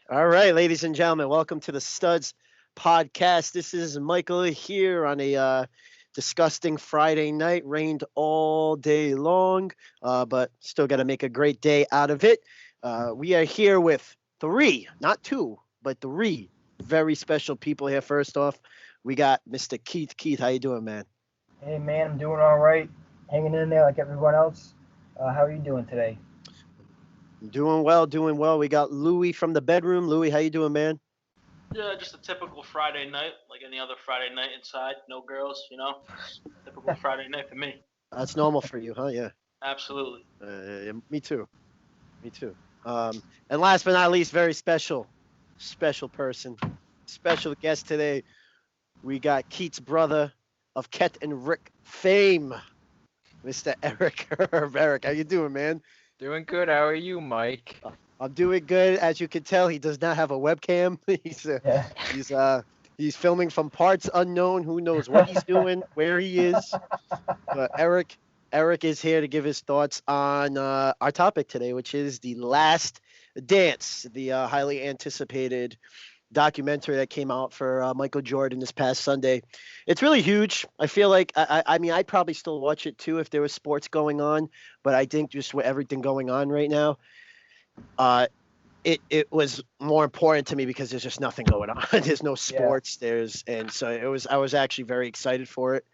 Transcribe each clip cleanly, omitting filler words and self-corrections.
All right, ladies and gentlemen, welcome to the Studs podcast. This is Michael here on a disgusting Friday night. Rained all day long, but still got to make a great day out of it. We are here with three, not two, but three very special people here. First off, we got Mr. Keith. Keith, how you doing, man? Hey man, I'm doing all right. Hanging in there like everyone else. How are you doing today? Doing well, doing well. We got Louie from the bedroom. Louie, how you doing, man? Yeah, just a typical Friday night, like any other Friday night inside. No girls, typical Friday night for me. That's normal for you, huh? Yeah. Absolutely. Yeah, me too. Me too. And last but not least, very special person, special guest today. We got Keith's brother of Ket and Rick fame, Mr. Erik. Erik, how you doing, man? Doing good. How are you, Mike? I'm doing good. As you can tell, he does not have a webcam. Yeah. He's he's filming from parts unknown. Who knows what he's doing, where he is. But Erik is here to give his thoughts on our topic today, which is The Last Dance, the highly anticipated documentary that came out for Michael Jordan this past Sunday. It's really huge. I feel like I mean I'd probably still watch it too if there was sports going on, but I think just with everything going on right now, uh, it was more important to me because there's just nothing going on. There's no Yeah. sports. And so I was actually very excited for it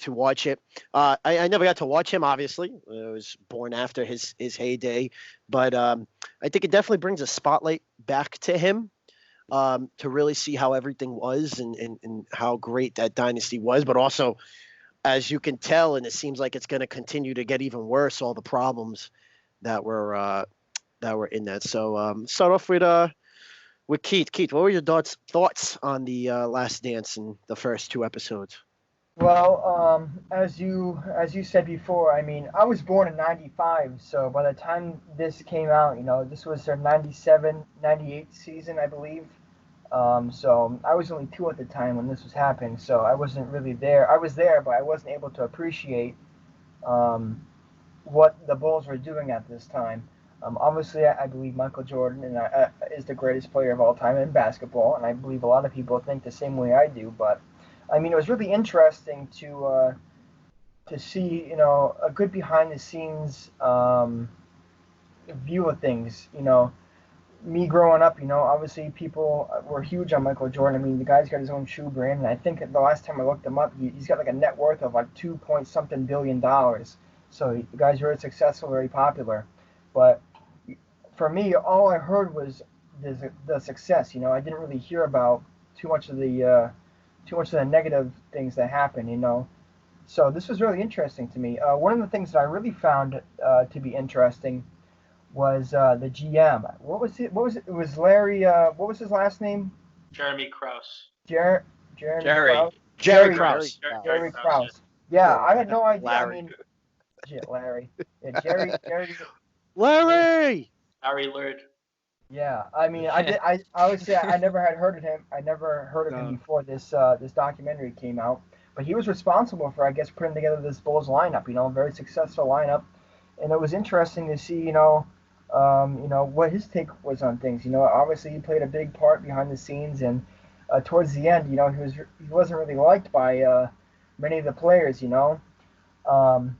to watch it. I never got to watch him, obviously. I was born after his heyday, but I think it definitely brings a spotlight back to him, to really see how everything was and how great that dynasty was. But also, as you can tell, and it seems like it's going to continue to get even worse, all the problems that were in that. So start off with Keith. Keith, what were your thoughts on the Last Dance and the first two episodes? Well, as you said before, I mean, I was born in '95, so by the time this came out, this was their '97, '98 season, I believe. So I was only two at the time when this was happening, so I wasn't really there. I was there, but I wasn't able to appreciate um, what the Bulls were doing at this time. Obviously, I believe Michael Jordan is the greatest player of all time in basketball, and I believe a lot of people think the same way I do. But I mean, it was really interesting to see, a good behind the scenes view of things. Me growing up, obviously people were huge on Michael Jordan. I mean, the guy's got his own shoe brand, and I think the last time I looked him up, he's got like a net worth of like 2 point something billion dollars. So the guy's very successful, very popular. But for me, all I heard was the success. I didn't really hear about too much of the negative things that happen. So this was really interesting to me. One of the things that I really found to be interesting was the GM. What was it? What was it? It was Larry. What was his last name? Jeremy Krause. Jer- Jeremy Jerry. Krause. Jerry Jerry Krause. Jerry Krause. Krause. Yeah, Yeah, I had no idea. I Larry. mean, shit, Larry. Yeah, Jerry. Larry. Harry Lurd. Yeah, I mean, I would say I never had heard of him. I never heard of him No. before this documentary came out. But he was responsible for, I guess, putting together this Bulls lineup. A very successful lineup, and it was interesting to see, what his take was on things. Obviously he played a big part behind the scenes, and towards the end, he wasn't really liked by many of the players. Um,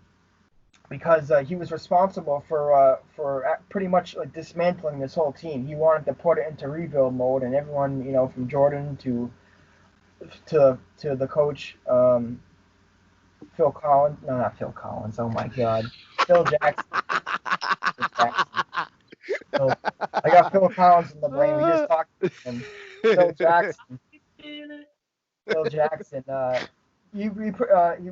because he was responsible for pretty much like dismantling this whole team. He wanted to put it into rebuild mode, and everyone, from Jordan to the coach, Phil Collins. No, not Phil Collins. Oh my God, Phil Jackson. Phil Jackson. Phil, I got Phil Collins in the brain. We just talked to him. Phil Jackson. Phil Jackson. You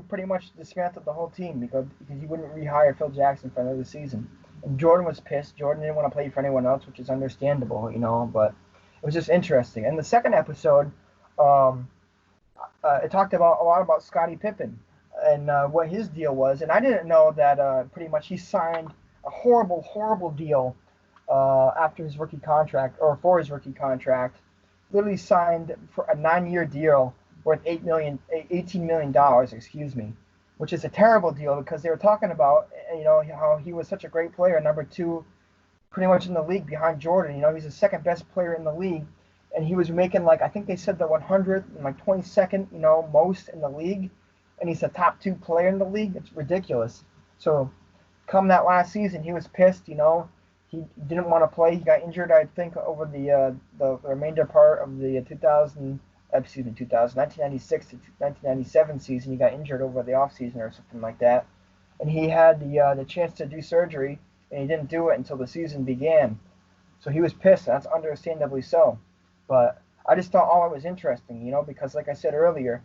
pretty much dismantled the whole team because he wouldn't rehire Phil Jackson for another season. And Jordan was pissed. Jordan didn't want to play for anyone else, which is understandable, but it was just interesting. And the second episode, um, it talked about a lot about Scottie Pippen and what his deal was. And I didn't know that pretty much he signed a horrible, horrible deal after his rookie contract, or for his rookie contract. Literally signed for a 9-year deal worth $18 million, excuse me, which is a terrible deal because they were talking about, how he was such a great player, number two pretty much in the league behind Jordan. You know, he's the second best player in the league, and he was making like I think they said the 100th and like 22nd, you know, most in the league, and he's the top 2 player in the league. It's ridiculous. So, come that last season, he was pissed. You know, he didn't want to play. He got injured, I think, over the remainder part of the 1996 to 1997 season. He got injured over the off season or something like that, and he had the chance to do surgery, and he didn't do it until the season began. So he was pissed, and that's understandably so. But I just thought all it was interesting, you know, because like I said earlier,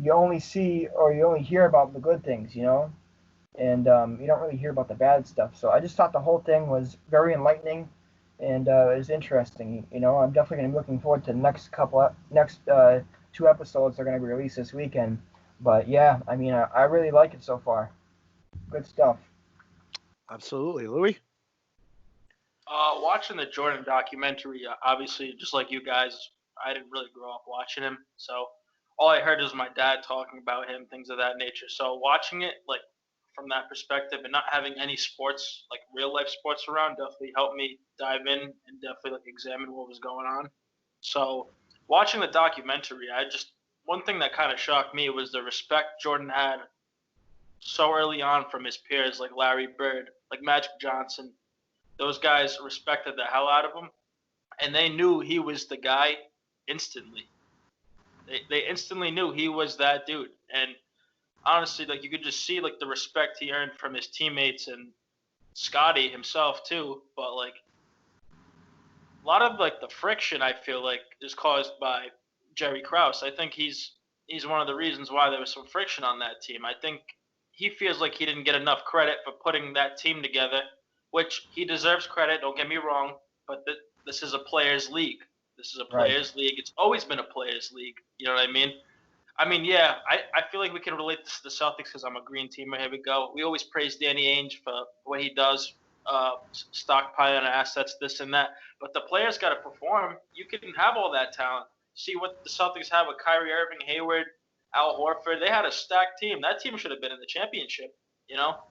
you only see or you only hear about the good things, you know, and you don't really hear about the bad stuff. So I just thought the whole thing was very enlightening, and it was interesting. You know, I'm definitely going to be looking forward to the next 2 episodes they're going to be released this weekend. But yeah, I mean, I really like it so far. Good stuff. Absolutely, Louie. Watching the Jordan documentary, obviously, just like you guys, I didn't really grow up watching him, so all I heard was my dad talking about him, things of that nature. So watching it, like from that perspective, and not having any sports, like real life sports around, definitely helped me dive in and definitely like examine what was going on. So watching the documentary, one thing that kind of shocked me was the respect Jordan had so early on from his peers, like Larry Bird, like Magic Johnson. Those guys respected the hell out of him, and they knew he was the guy instantly. They instantly knew he was that dude. And honestly, like you could just see like the respect he earned from his teammates and Scotty himself too. But like a lot of like the friction I feel like is caused by Jerry Krause. I think he's one of the reasons why there was some friction on that team. I think he feels like he didn't get enough credit for putting that team together, which he deserves credit, don't get me wrong, but this is a players' league. This is a players' league. It's always been a players' league. You know what I mean? I mean, yeah, I feel like we can relate this to the Celtics because I'm a green teamer. Here we go. We always praise Danny Ainge for what he does, stockpiling assets, this and that. But the players got to perform. You can have all that talent. See what the Celtics have with Kyrie Irving, Hayward, Al Horford. They had a stacked team. That team should have been in the championship, you know?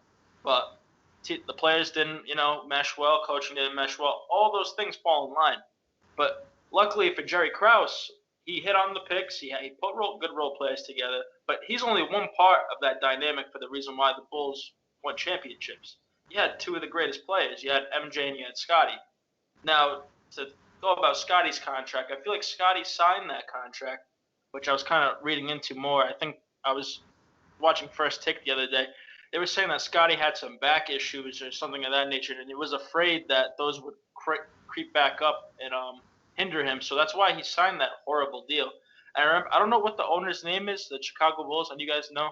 But the players didn't, you know, mesh well. Coaching didn't mesh well. All those things fall in line. But luckily for Jerry Krause, he hit on the picks. He put good role players together. But he's only one part of that dynamic for the reason why the Bulls won championships. You had 2 of the greatest players. You had MJ and you had Scotty. Now, to go about Scotty's contract, I feel like Scotty signed that contract, which I was kind of reading into more. I think I was watching First Take the other day. They were saying that Scotty had some back issues or something of that nature, and he was afraid that those would creep back up and hinder him. So that's why he signed that horrible deal. And I don't know what the owner's name is, the Chicago Bulls, and you guys know?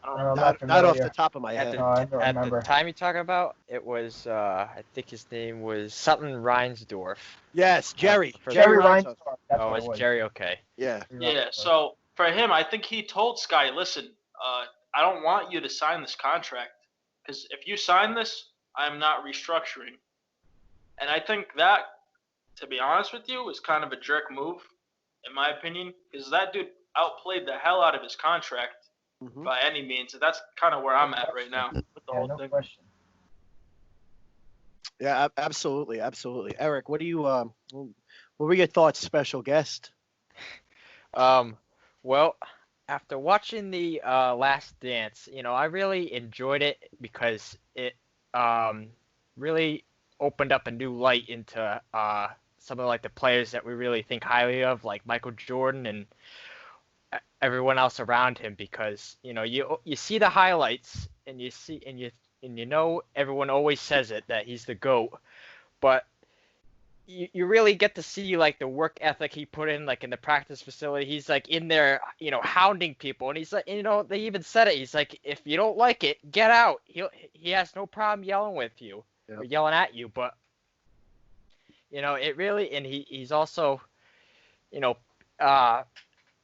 I don't know. Not off the top of my head. I don't At remember. the time you're talking about, it was, I think his name was something Reinsdorf. Yes, Jerry. Jerry Reinsdorf. Reinsdorf. That's Oh, what it's it was. Jerry, okay. Yeah. Yeah, so for him, I think he told Scotty, listen, I don't want you to sign this contract because if you sign this, I'm not restructuring. And I think that, to be honest with you, is kind of a jerk move, in my opinion, because that dude outplayed the hell out of his contract by any means. And that's kind of where I'm at right now with the whole no thing. question. Yeah, absolutely. Erik, what were your thoughts, special guest? Well, after watching the Last Dance, you know, I really enjoyed it because it really opened up a new light into some of like the players that we really think highly of, like Michael Jordan and everyone else around him. Because you know, you see the highlights and you know everyone always says it that he's the GOAT, but you really get to see like the work ethic he put in, like in the practice facility. He's like in there, you know, hounding people, and he's like, you know, they even said it. He's like, if you don't like it, get out. He has no problem yelling with you or yelling at you, but you know, it really, and he's also, you know,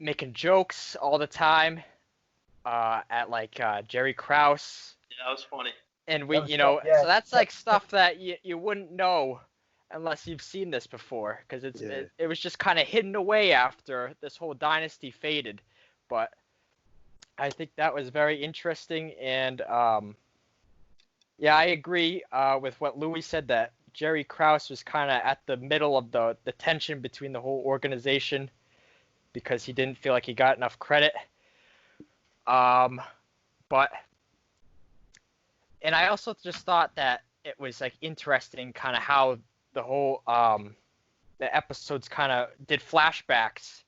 making jokes all the time at like Jerry Krause. Yeah, that was funny. And we, you know, so that's like stuff that you wouldn't know unless you've seen this before, because it was just kind of hidden away after this whole dynasty faded. But I think that was very interesting, and Yeah, I agree with what Louie said, that Jerry Krause was kind of at the middle of the tension between the whole organization because he didn't feel like he got enough credit. But and I also just thought that it was like interesting kind of how the whole the episodes kind of did flashbacks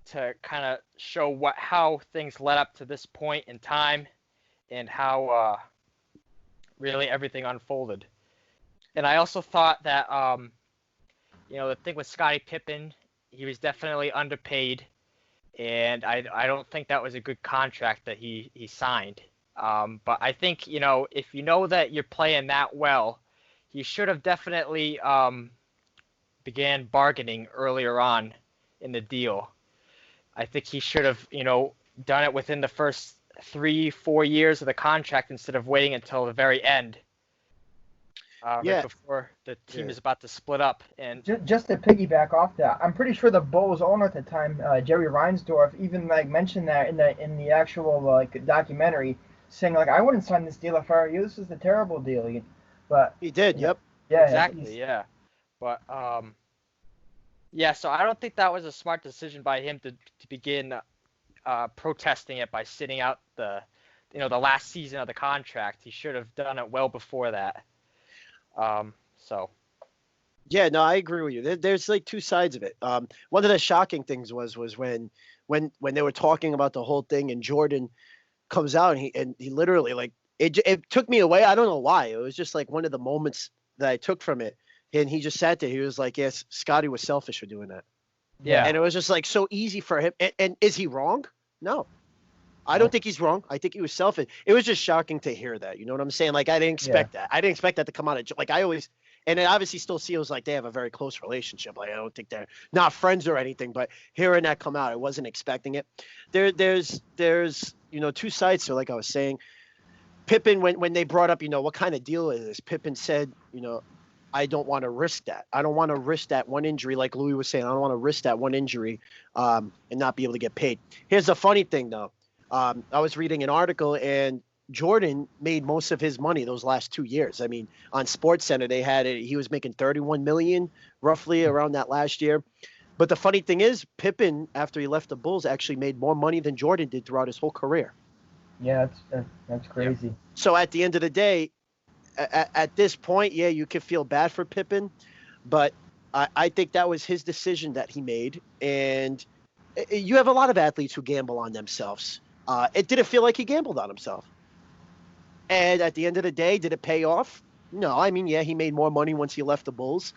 to kind of show how things led up to this point in time and how really everything unfolded. And I also thought that the thing with Scottie Pippen, he was definitely underpaid, and I don't think that was a good contract that he signed. But I think, if you know that you're playing that well, he should have definitely began bargaining earlier on in the deal. I think he should have, done it within the first 3-4 years of the contract instead of waiting until the very end, right before the team is about to split up. And just to piggyback off that, I'm pretty sure the Bulls owner at the time, Jerry Reinsdorf, even mentioned that in the actual documentary, saying I wouldn't sign this deal if I were you. This is a terrible deal. But he did. Yep. Yeah. Exactly. Yeah. But so I don't think that was a smart decision by him to begin protesting it by sitting out the last season of the contract. He should have done it well before that. Yeah, no, I agree with you. There's like two sides of it. One of the shocking things was when they were talking about the whole thing and Jordan comes out and he literally it took me away. I don't know why. It was just like one of the moments that I took from it. And he just sat there. He was like, yes, Scottie was selfish for doing that. Yeah. And it was just like so easy for him. And is he wrong? No. I don't think he's wrong. I think he was selfish. It was just shocking to hear that. You know what I'm saying? Like, I didn't expect that. I didn't expect that to come out of, I always, and it obviously still feels like they have a very close relationship. Like, I don't think they're not friends or anything, but hearing that come out, I wasn't expecting it. There's two sides to it, like I was saying. Pippen, when they brought up, what kind of deal is this? Pippen said, I don't want to risk that. I don't want to risk that one injury, like Louie was saying. I don't want to risk that one injury and not be able to get paid. Here's the funny thing, though. I was reading an article, and Jordan made most of his money those last 2 years. I mean, on SportsCenter, they had it. He was making $31 million roughly around that last year. But the funny thing is, Pippen, after he left the Bulls, actually made more money than Jordan did throughout his whole career. Yeah, that's crazy. Yeah. So at the end of the day, at this point, yeah, you could feel bad for Pippen, but I think that was his decision that he made. And you have a lot of athletes who gamble on themselves. It didn't feel like he gambled on himself. And at the end of the day, did it pay off? No. I mean, yeah, he made more money once he left the Bulls,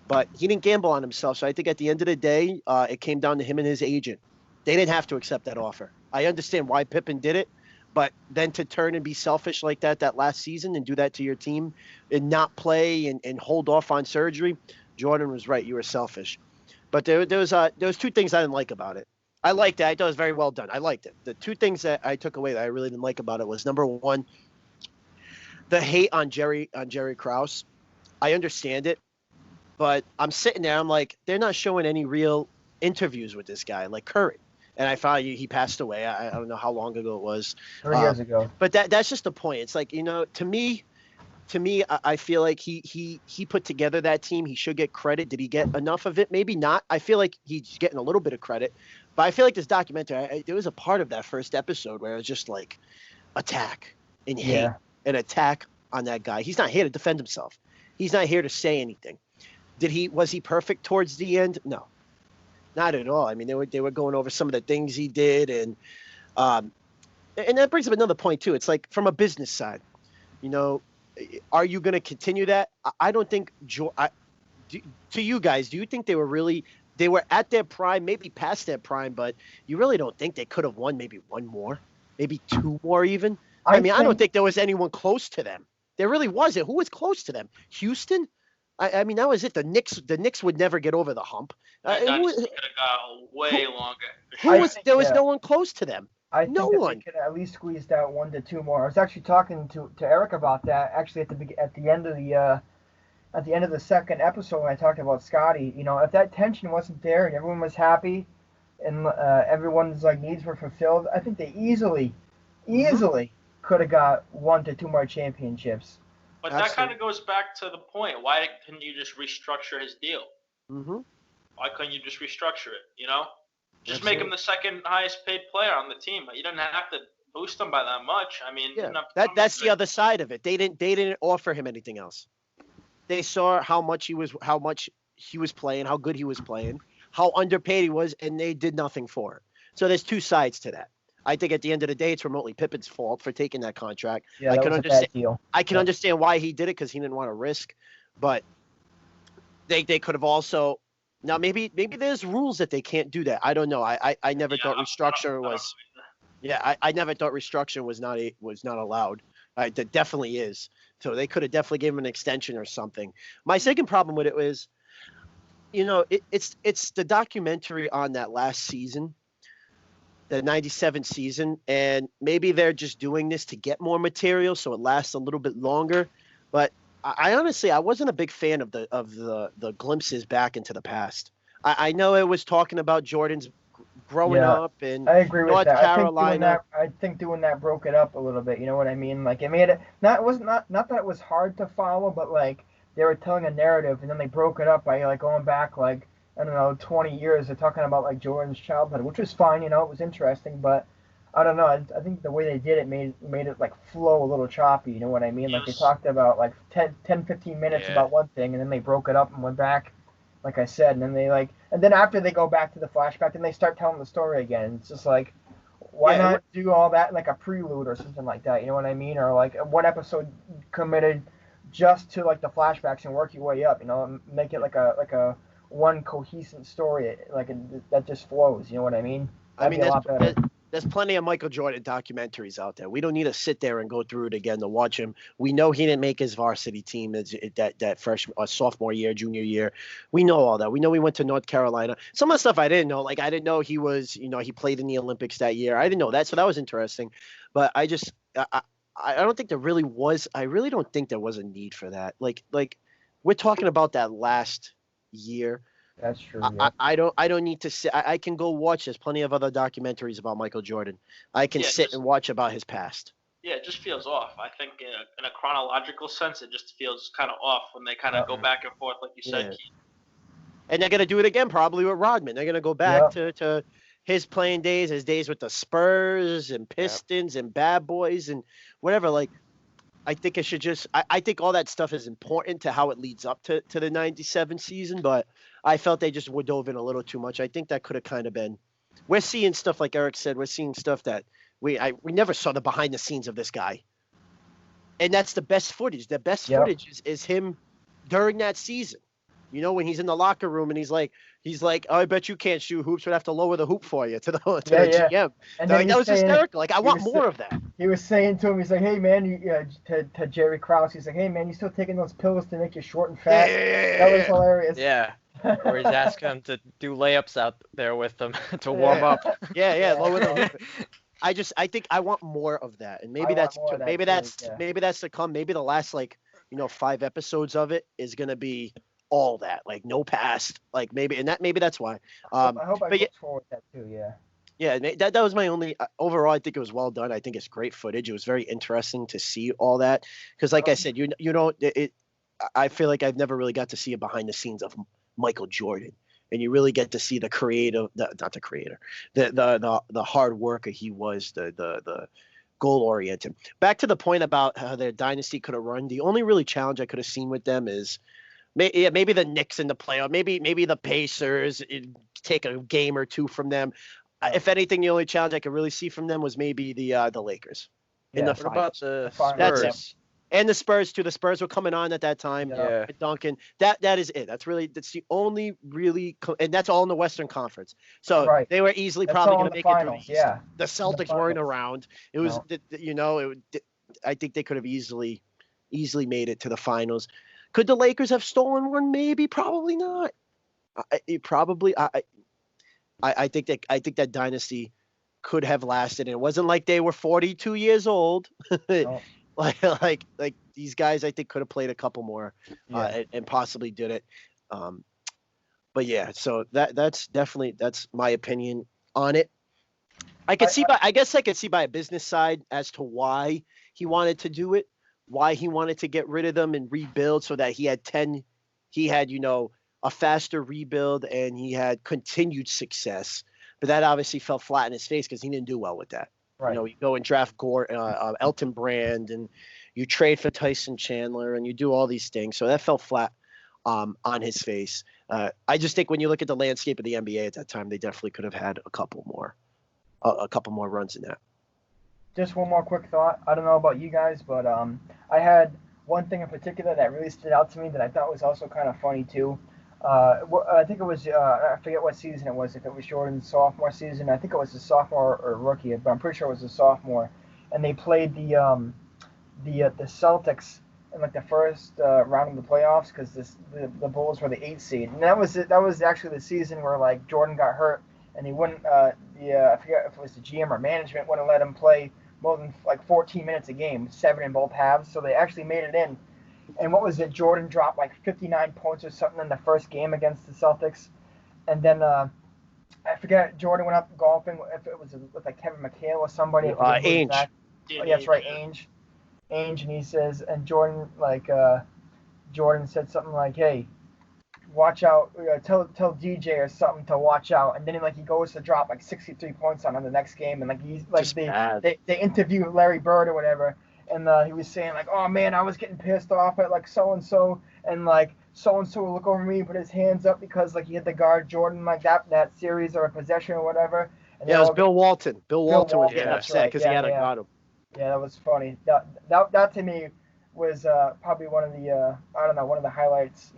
but he didn't gamble on himself. So I think at the end of the day, it came down to him and his agent. They didn't have to accept that offer. I understand why Pippen did it. But then to turn and be selfish like that last season and do that to your team and not play and hold off on surgery, Jordan was right. You were selfish. But there was two things I didn't like about it. I liked it. I thought it was very well done. I liked it. The two things that I took away that I really didn't like about it was, number one, the hate on Jerry Krause. I understand it, but I'm sitting there. I'm like, they're not showing any real interviews with this guy, like current. And I found he passed away. I don't know how long ago it was. 3 years ago. But that's just the point. It's like, to me, I feel like he put together that team. He should get credit. Did he get enough of it? Maybe not. I feel like he's getting a little bit of credit. But I feel like this documentary, there was a part of that first episode where it was just like attack and hate and attack on that guy. He's not here to defend himself. He's not here to say anything. Was he perfect towards the end? No. Not at all. I mean, they were going over some of the things he did, and that brings up another point too. It's like from a business side, are you going to continue that? I don't think. To you guys, do you think they were at their prime, maybe past their prime, but you really don't think they could have won maybe one more, maybe two more even? I don't think there was anyone close to them. There really wasn't. Who was close to them? Houston? I mean, that was it. The Knicks would never get over the hump. Could have got way longer. There was no one close to them. I think they could at least squeezed out 1 to 2 more. I was actually talking to Erik about that. Actually, at the end of the second episode, when I talked about Scottie, if that tension wasn't there and everyone was happy, and everyone's needs were fulfilled, I think they easily could have got 1 to 2 more championships. But that kind of goes back to the point. Why couldn't you just restructure his deal? Mm-hmm. Why couldn't you just restructure it? Just make him the second highest paid player on the team. You didn't have to boost him by that much. I mean, Yeah, that's the other side of it. They didn't offer him anything else. They saw how much he was playing, how good he was playing, how underpaid he was, and they did nothing for it. So there's two sides to that. I think at the end of the day, it's remotely Pippen's fault for taking that contract. Yeah, that was a bad deal. I can understand why he did it because he didn't want to risk, but they could have also. Now maybe there's rules that they can't do that. I don't know. I never thought restructure was. Yeah, I never thought restructuring was not allowed. That definitely is. So they could have definitely given him an extension or something. My second problem with it was, it's the documentary on that last season, the 97 season, and maybe they're just doing this to get more material so it lasts a little bit longer. But I honestly, I wasn't a big fan of the glimpses back into the past. I know it was talking about Jordan's growing up in I agree with North that. Carolina. I think doing that broke it up a little bit. You know what I mean? Like it made it not that it was hard to follow, but like they were telling a narrative and then they broke it up by like going back like I don't know 20 years. They're talking about like Jordan's childhood, which was fine. It was interesting, but I don't know. I think the way they did it made it like flow a little choppy. You know what I mean? Like they talked about like 10, 15 minutes about one thing and then they broke it up and went back. Like I said, and then and then after they go back to the flashback, then they start telling the story again. It's just like, why not do all that in like a prelude or something like that? You know what I mean? Or like one episode committed just to like the flashbacks and work your way up. Make it like a one cohesive story, like that just flows. You know what I mean? That'd be a lot better. There's plenty of Michael Jordan documentaries out there. We don't need to sit there and go through it again to watch him. We know he didn't make his varsity team that freshman or sophomore year, junior year. We know all that. We know he went to North Carolina. Some of the stuff I didn't know, like I didn't know he was, he played in the Olympics that year. I didn't know that, so that was interesting. But I don't think there really was. I really don't think there was a need for that. Like we're talking about that last year. That's true. Yeah. I don't need to sit. I can go watch. There's plenty of other documentaries about Michael Jordan. I can sit and watch about his past. Yeah, it just feels off. I think in a chronological sense, it just feels kind of off when they kind of go back and forth, like you said, Keith. And they're gonna do it again probably with Rodman. They're gonna go back to his playing days, his days with the Spurs and Pistons and Bad Boys and whatever. Like, I think it should just. I think all that stuff is important to how it leads up to the '97 season, but I felt they just dove in a little too much. I think that could have kind of been. We're seeing stuff like Erik said. We're seeing stuff that we never saw the behind the scenes of this guy, and that's the best footage. The best footage is him during that season. When he's in the locker room and he's like, oh, I bet you can't shoot hoops. We'd have to lower the hoop for you to the GM. And that was hysterical. Like, I want more of that. He was saying to him, he's like, hey, man, to Jerry Krause, he's like, hey, man, you still taking those pills to make you short and fat? That was hilarious. Yeah. Or he's asking him to do layups out there with them to warm up. Lower the hoop. I think I want more of that. And maybe that's to come. Maybe the last 5 episodes of it is going to be all that, like no past, like maybe that's why. I hope I look forward to that too. Yeah, that was my only. Overall, I think it was well done. I think it's great footage. It was very interesting to see all that because, like I said, I feel like I've never really got to see a behind the scenes of Michael Jordan, and you really get to see the hard worker he was, the goal oriented. Back to the point about how their dynasty could have run. The only really challenge I could have seen with them is. Maybe the Knicks in the playoff. Maybe the Pacers take a game or two from them. If anything, the only challenge I could really see from them was maybe the Lakers in the finals. What about the Spurs? That's it. And the Spurs too. The Spurs were coming on at that time. Yeah. Duncan. That is it. That's the only really, and that's all in the Western Conference. So they were easily probably going to make it through the East. Yeah. The Celtics weren't around. It was I think they could have easily made it to the finals. Could the Lakers have stolen one? Maybe, probably not. I think that dynasty could have lasted. And it wasn't like they were 42 years old. No. like these guys, I think could have played a couple more and possibly did it. But yeah, so that's my opinion on it. I guess I could see by a business side as to why he wanted to do it. why he wanted to get rid of them and rebuild so that he had a faster rebuild and he had continued success. But that obviously fell flat in his face because he didn't do well with that. Right. You go and draft Elton Brand, and you trade for Tyson Chandler, and you do all these things. So that fell flat on his face. I just think when you look at the landscape of the NBA at that time, they definitely could have had a couple more runs in that. Just one more quick thought. I don't know about you guys, but I had one thing in particular that really stood out to me that I thought was also kind of funny too. I think it was, I forget what season it was, if it was Jordan's sophomore season. I think it was a sophomore or rookie, but I'm pretty sure it was a sophomore. And they played the Celtics in like the first round of the playoffs because the Bulls were the 8th seed. And that was actually the season where like Jordan got hurt and he wouldn't, I forget if it was the GM or management, wouldn't let him play more than like 14 minutes a game, 7 in both halves. So they actually made it in. And what was it? Jordan dropped like 59 points or something in the first game against the Celtics. And then I forget, Jordan went up golfing, if it was with like Kevin McHale or somebody. Ainge. Oh, yeah, that's right, Ainge. And he says, and Jordan said something like, "Hey, watch out, tell DJ or something to watch out." And then he goes to drop like 63 points on the next game, and like he's like they interview Larry Bird or whatever. And he was saying like, "Oh man, I was getting pissed off at like so and so like so and so would look over me and put his hands up because like he had to guard Jordan like that series or a possession or whatever." And it was Bill Walton. Bill Walton was getting upset because he had to guard him. Yeah, that was funny. That to me was probably one of the one of the highlights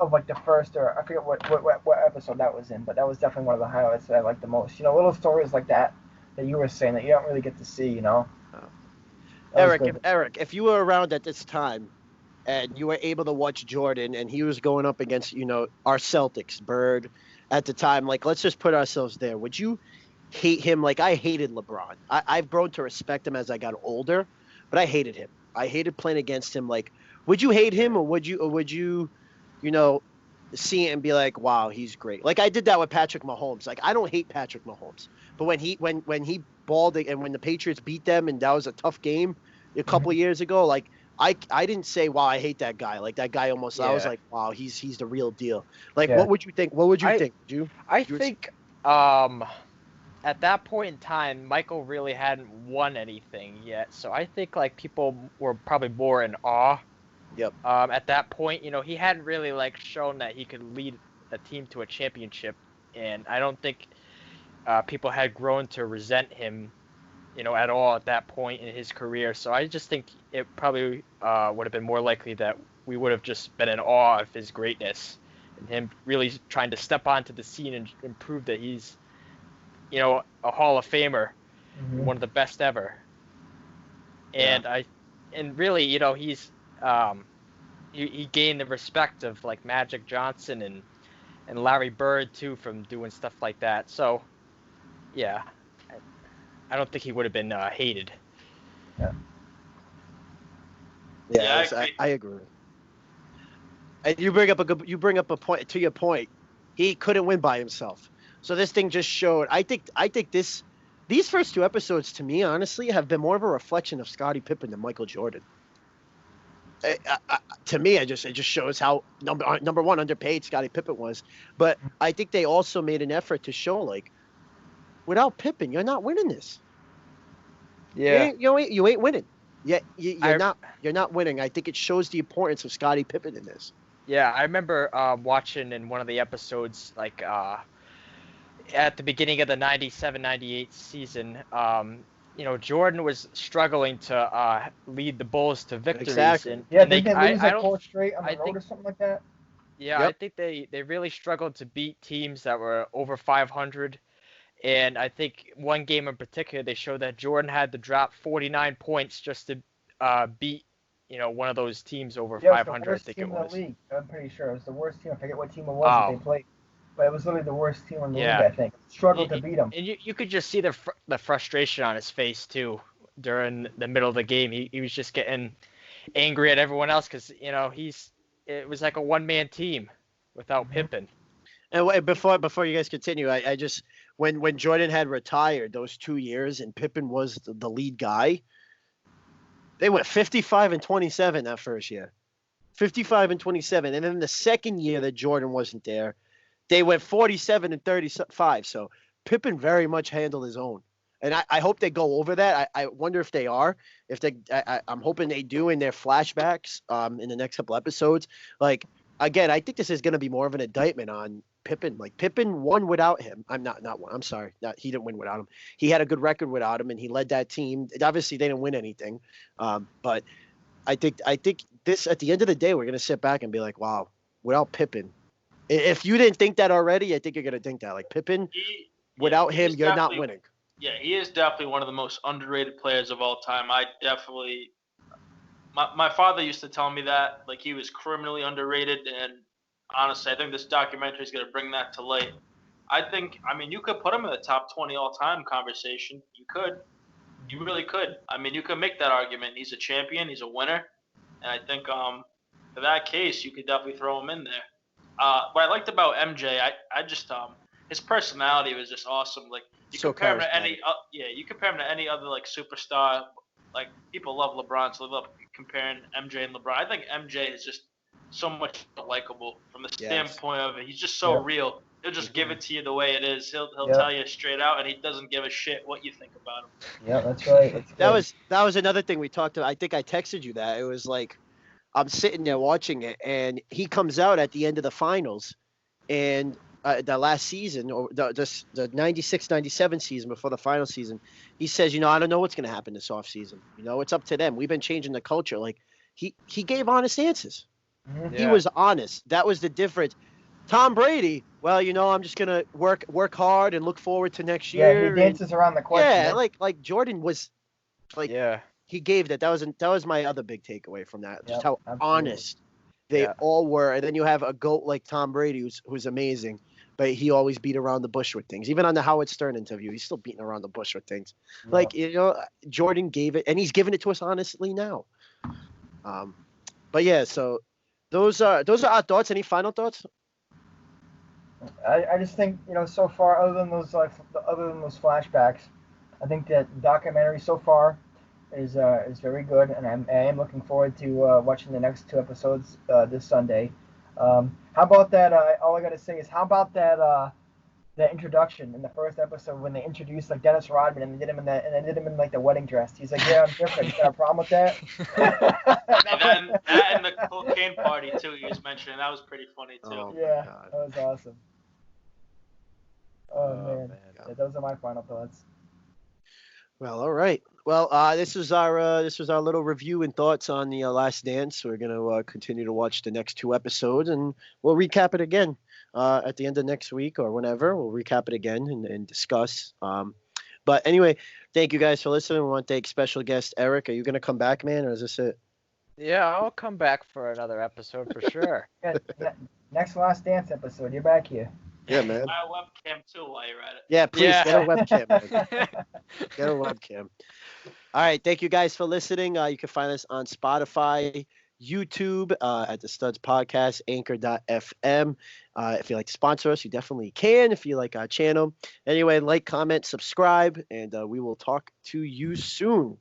of like the first, or I forget what episode that was in, but that was definitely one of the highlights that I liked the most. Little stories like that you were saying that you don't really get to see. Erik, if you were around at this time and you were able to watch Jordan and he was going up against, our Celtics, Bird at the time, like, let's just put ourselves there. Would you hate him? Like, I hated LeBron. I've grown to respect him as I got older, but I hated him. I hated playing against him. Like, would you hate him or would you see it and be like, wow, he's great? Like, I did that with Patrick Mahomes. Like, I don't hate Patrick Mahomes, but when he balled and when the Patriots beat them and that was a tough game a couple of years ago, like I didn't say, wow, I hate that guy. Like that guy almost, I was like, wow, he's the real deal. Like, what would you think? What would you think? I think at that point in time, Michael really hadn't won anything yet. So I think like people were probably more in awe. Yep. At that point, he hadn't really like shown that he could lead a team to a championship, and I don't think people had grown to resent him, at all at that point in his career. So I just think it probably would have been more likely that we would have just been in awe of his greatness and him really trying to step onto the scene and prove that he's, a Hall of Famer, one of the best ever. And really, he's he gained the respect of like Magic Johnson and Larry Bird too from doing stuff like that. So, yeah, I don't think he would have been hated. Yeah, I agree. And you bring up a point. To your point, he couldn't win by himself. So this thing just showed. I think these first 2 episodes, to me, honestly, have been more of a reflection of Scottie Pippen than Michael Jordan. To me, it just shows how number one underpaid Scottie Pippen was. But I think they also made an effort to show like, without Pippen, you're not winning this. Yeah, you ain't winning. Yeah, you're not winning. I think it shows the importance of Scottie Pippen in this. Yeah, I remember watching in one of the episodes like at the beginning of the 97-98 season. Jordan was struggling to lead the Bulls to victories. Exactly. Didn't they lose like 4 straight on the road or something like that? Yeah, yep. I think they really struggled to beat teams that were over 500. And I think one game in particular, they showed that Jordan had to drop 49 points just to beat, one of those teams over 500. I think it was. The worst team in the league. I'm pretty sure it was the worst team. I forget what team it was that they played. But it was literally the worst team in the league, I think. Struggled to beat them. And you could just see the frustration on his face, too, during the middle of the game. He was just getting angry at everyone else because, it was like a one-man team without Pippen. And before you guys continue, I just, when Jordan had retired those 2 years and Pippen was the lead guy, They went 55-27 that first year. 55-27. And then the second year that Jordan wasn't there, they went 47-35. So Pippen very much handled his own. And I hope they go over that. I wonder if they are. If they, I'm hoping they do in their flashbacks in the next couple episodes. Like, again, I think this is going to be more of an indictment on Pippen. Like, Pippen won without him. I'm not one. I'm sorry. He didn't win without him. He had a good record without him, and he led that team. Obviously, they didn't win anything. But I think this, at the end of the day, we're going to sit back and be like, wow, without Pippen. If you didn't think that already, I think you're going to think that. Like, Pippen, without him, you're not winning. Yeah, he is definitely one of the most underrated players of all time. My father used to tell me that, like, he was criminally underrated, and honestly, I think this documentary is going to bring that to light. I mean, you could put him in the top 20 all-time conversation. You could. You really could. I mean, you could make that argument. He's a champion. He's a winner. And I think for that case, you could definitely throw him in there. What I liked about MJ, I just his personality was just awesome. Like, you So compare him to charismatic. you compare him to any other like superstar. Like, people love LeBron, so they love comparing MJ and LeBron. I think MJ is just so much likable from the standpoint of it. He's just so real. He'll just give it to you the way it is. He'll tell you straight out, and he doesn't give a shit what you think about him. Yeah, that's right. That was another thing we talked about. I think I texted you that. It was like, I'm sitting there watching it, and he comes out at the end of the finals, and the last season, or the 96-97 season before the final season, he says, I don't know what's going to happen this offseason. It's up to them. We've been changing the culture. Like, he gave honest answers. Mhm. He was honest. That was the difference. Tom Brady, well, I'm just going to work hard and look forward to next year. Yeah, he dances around the question. Yeah, like Jordan was, like, he gave that. That was my other big takeaway from that. Just how honest they all were. And then you have a GOAT like Tom Brady, who's amazing, but he always beat around the bush with things. Even on the Howard Stern interview, he's still beating around the bush with things. Yeah. Like, Jordan gave it, and he's giving it to us honestly now. But yeah, so those are our thoughts. Any final thoughts? I just think, so far, other than those flashbacks, I think that the documentary so far is very good, and I am looking forward to watching the next 2 episodes this Sunday. How about that? All I gotta say is, how about that introduction in the first episode when they introduced like Dennis Rodman and they did him in like the wedding dress. He's like, yeah, I'm different. You got a problem with that? And then that and the cocaine party too he was mentioning, that was pretty funny too. Oh, Yeah, that was awesome. Oh man. Yeah, those are my final thoughts. Well, all right. Well, this was our little review and thoughts on the Last Dance. We're gonna continue to watch the next 2 episodes, and we'll recap it again at the end of next week or whenever. We'll recap it again and discuss. But anyway, thank you guys for listening. We want to thank special guest Erik. Are you gonna come back, man, or is this it? Yeah, I'll come back for another episode for sure. Yeah, next Last Dance episode, you're back here. Yeah, man. My webcam too while you're at it. Yeah, please Yeah. get a webcam. Man. Get a webcam. All right, thank you guys for listening. You can find us on Spotify, YouTube, at the Studs Podcast, Anchor.fm. If you'd like to sponsor us, you definitely can. If you like our channel, anyway, like, comment, subscribe, and we will talk to you soon.